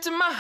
to my.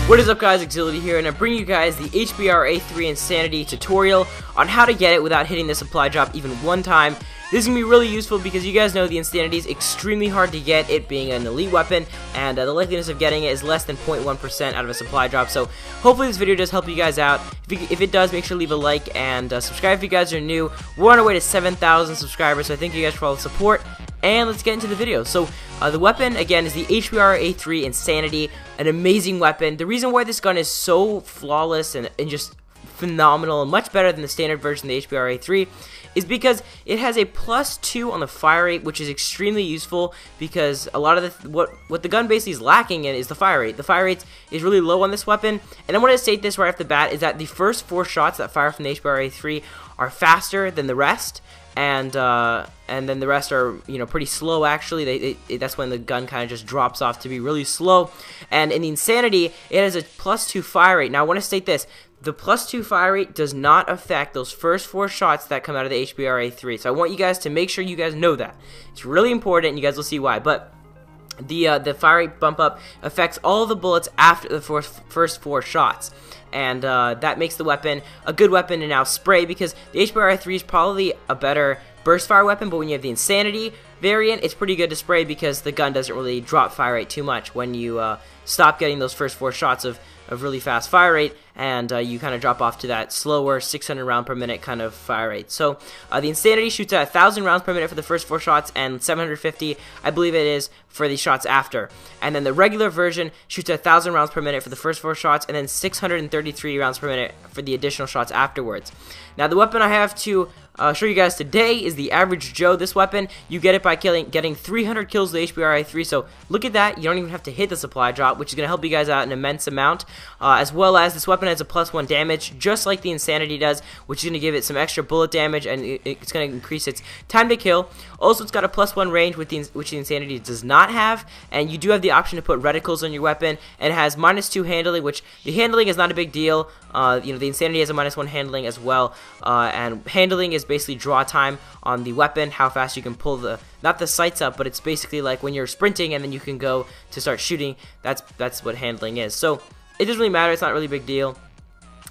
What is up, guys? Exility here, and I bring you guys the HBRA3 Insanity tutorial on how to get it without hitting the supply drop even one time. This is going to be really useful because you guys know the Insanity is extremely hard to get, it being an elite weapon, and the likeliness of getting it is less than 0.1% out of a supply drop. So hopefully this video does help you guys out. If it does, make sure to leave a like and subscribe if you guys are new. We're on our way to 7,000 subscribers, so I thank you guys for all the support. And let's get into the video. So the weapon, again, is the HBRA3 Insanity, an amazing weapon. The reason why this gun is so flawless and just phenomenal and much better than the standard version of the HBRA3 is because it has a +2 on the fire rate, which is extremely useful because a lot of what the gun basically is lacking in is the fire rate. The fire rate is really low on this weapon, and I want to state this right off the bat, is that the first 4 shots that fire from the HBRA3 are faster than the rest, and then the rest are, you know, pretty slow actually. That's when the gun kind of just drops off to be really slow. And in the Insanity, it has a +2 fire rate. Now I want to state this: the +2 fire rate does not affect those first 4 shots that come out of the HBRA3. So I want you guys to make sure you guys know that. It's really important, and you guys will see why. But the fire rate bump up affects all the bullets after the first 4 shots. And that makes the weapon a good weapon to now spray, because the HBRA3 is probably a better burst fire weapon, but when you have the Insanity variant, it's pretty good to spray because the gun doesn't really drop fire rate too much when you stop getting those first 4 shots of really fast fire rate, and you kind of drop off to that slower 600 round per minute kind of fire rate. So the Insanity shoots at 1,000 rounds per minute for the first 4 shots and 750, I believe it is, for the shots after. And then the regular version shoots at 1,000 rounds per minute for the first 4 shots and then 633 rounds per minute for the additional shots afterwards. Now the weapon I have to show you guys today is the Average Joe. This weapon, you get it by getting 300 kills with the HBRA3, so look at that. You don't even have to hit the supply drop, which is going to help you guys out an immense amount, as well as this weapon has a +1 damage, just like the Insanity does, which is going to give it some extra bullet damage, and it's going to increase its time to kill. Also, it's got a +1 range, which the Insanity does not have, and you do have the option to put reticles on your weapon, and it has -2 handling, which the handling is not a big deal. You know, the Insanity has a -1 handling as well, and handling is basically draw time on the weapon, how fast you can pull not the sights up, but it's basically like when you're sprinting and then you can go to start shooting. That's what handling is. So it doesn't really matter. It's not really a big deal,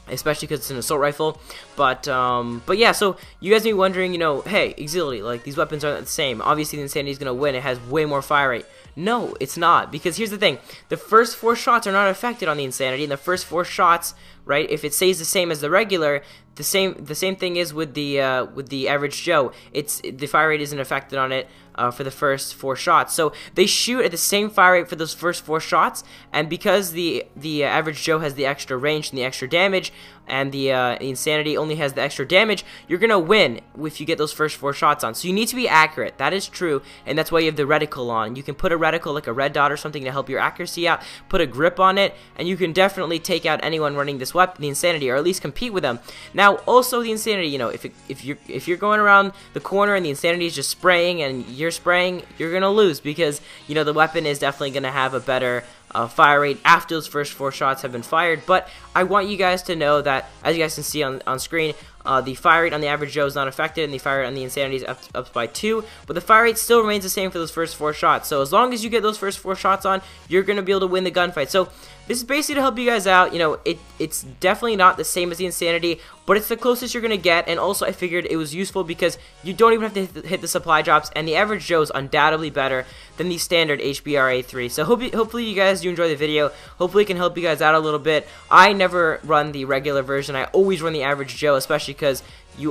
especially because it's an assault rifle. But yeah, so you guys may be wondering, you know, hey, Exility, like, these weapons aren't the same. Obviously the Insanity is going to win. It has way more fire rate. No, it's not, because here's the thing: the first 4 shots are not affected on the Insanity, and the first 4 shots, right, if it stays the same as the regular, the same thing is with the Average Joe. The fire rate isn't affected on it for the first 4 shots. So they shoot at the same fire rate for those first 4 shots, and because the Average Joe has the extra range and the extra damage, and the Insanity only has the extra damage, you're gonna win if you get those first 4 shots on. So you need to be accurate. That is true, and that's why you have the reticle on. You can put a reticle like a red dot or something to help your accuracy out. Put a grip on it, and you can definitely take out anyone running this weapon, the Insanity, or at least compete with them. Now, also the Insanity, you know, if you're going around the corner and the Insanity is just spraying and you're spraying, you're gonna lose, because, you know, the weapon is definitely gonna have a better fire rate after those first 4 shots have been fired. But I want you guys to know that, as you guys can see on screen, the fire rate on the Average Joe is not affected, and the fire rate on the Insanity is up by 2, but the fire rate still remains the same for those first 4 shots. So as long as you get those first 4 shots on, you're going to be able to win the gunfight. So this is basically to help you guys out. You know, it's definitely not the same as the Insanity, but it's the closest you're going to get. And also, I figured it was useful because you don't even have to hit the supply drops, and the Average Joe is undoubtedly better than the standard HBRA3. So hopefully you guys do enjoy the video. Hopefully it can help you guys out a little bit. I never run the regular version. I always run the Average Joe, especially because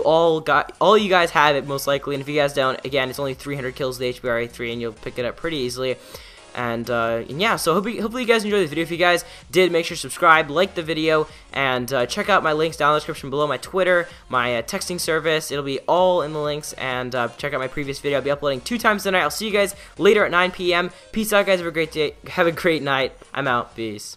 all you guys have it most likely, and if you guys don't, again, it's only 300 kills with the HBRA3, and you'll pick it up pretty easily. And yeah, so hopefully you guys enjoyed the video. If you guys did, make sure to subscribe, like the video, and check out my links down in the description below. My Twitter, my texting service, it'll be all in the links. And check out my previous video. I'll be uploading 2 times tonight. I'll see you guys later at 9 p.m. Peace out, guys. Have a great day. Have a great night. I'm out. Peace.